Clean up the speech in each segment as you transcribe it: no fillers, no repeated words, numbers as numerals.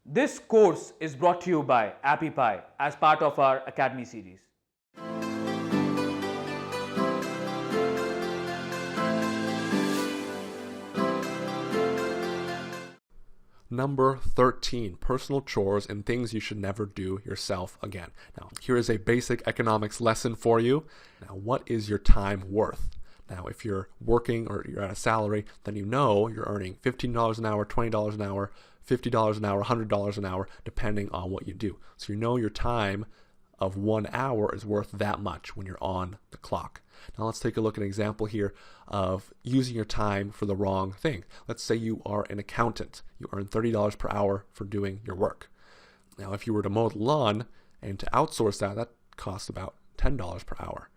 This course is brought to you by Appy Pie as part of our Academy series. Number 13, personal chores and things you should never do yourself again. Now, here is a basic economics lesson for you. Now, what is your time worth? Now, if you're working or you're at a salary, then you know you're earning $15 an hour, $20 an hour, $50 an hour, $100 an hour, depending on what you do. So you know your time of 1 hour is worth that much when you're on the clock. Now let's take a look at an example here of using your time for the wrong thing. Let's say you are an accountant. You earn $30 per hour for doing your work. Now if you were to mow the lawn and to outsource that, that costs about $10 per hour.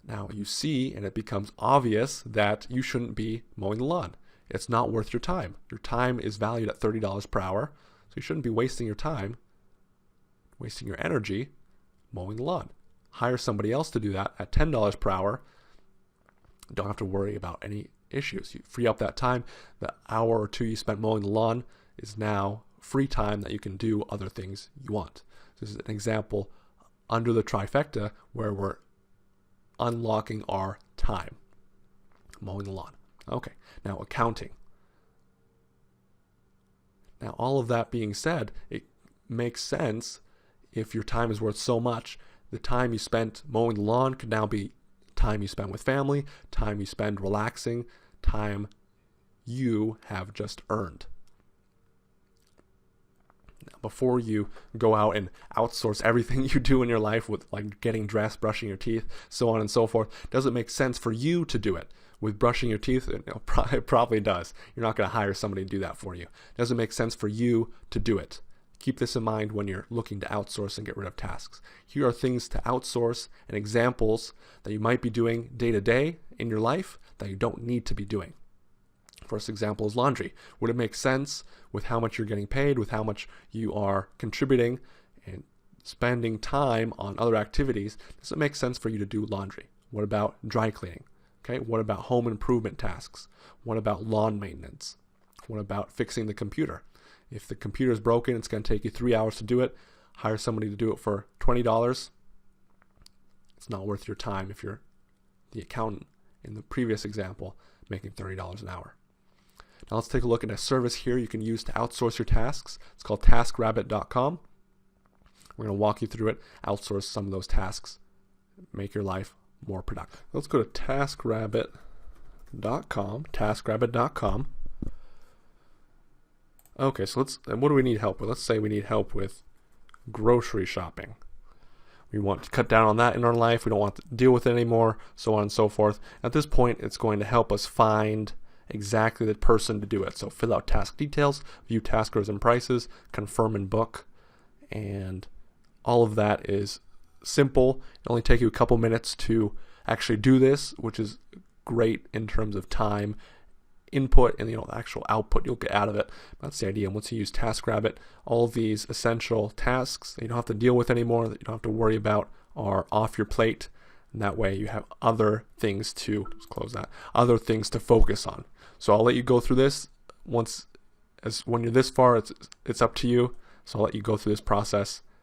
Now you see, and it becomes obvious that you shouldn't be mowing the lawn. It's not worth your time. Your time is valued at $30 per hour, so you shouldn't be wasting your time, wasting your energy mowing the lawn. Hire somebody else to do that at $10 per hour. Don't have to worry about any issues. You free up that time. The hour or two you spent mowing the lawn is now free time that you can do other things you want. This is an example under the trifecta where we're unlocking our time. Mowing the lawn. Okay, now accounting. Now all of that being said, it makes sense if your time is worth so much. The time you spent mowing the lawn could now be time you spend with family, time you spend relaxing, time you have just earned. Now, before you go out and outsource everything you do in your life with like getting dressed, brushing your teeth, so on and so forth, does it make sense for you to do it? With brushing your teeth, it probably does. You're not going to hire somebody to do that for you. Does it make sense for you to do it? Keep this in mind when you're looking to outsource and get rid of tasks. Here are things to outsource and examples that you might be doing day to day in your life that you don't need to be doing. First example is laundry. Would it make sense with how much you're getting paid, with how much you are contributing and spending time on other activities? Does it make sense for you to do laundry? What about dry cleaning? Okay, what about home improvement tasks? What about lawn maintenance? What about fixing the computer? If the computer is broken, it's going to take you 3 hours to do it. Hire somebody to do it for $20. It's not worth your time if you're the accountant in the previous example making $30 an hour. Now let's take a look at a service here you can use to outsource your tasks. It's called TaskRabbit.com. We're going to walk you through it, outsource some of those tasks, make your life more productive. Let's go to TaskRabbit.com. Okay, so what do we need help with? Let's say we need help with grocery shopping. We want to cut down on that in our life. We don't want to deal with it anymore, so on and so forth. At this point, it's going to help us find exactly the person to do it. So fill out task details, view task orders and prices, confirm and book, and all of that is simple. It'll only take you a couple minutes to actually do this, which is great in terms of time input and the actual output you'll get out of it. That's the idea. Once you use TaskRabbit, all of these essential tasks that you don't have to deal with anymore, that you don't have to worry about, are off your plate. And that way you have other things to other things to focus on. So I'll let you go through this. When you're this far, it's up to you. So I'll let you go through this process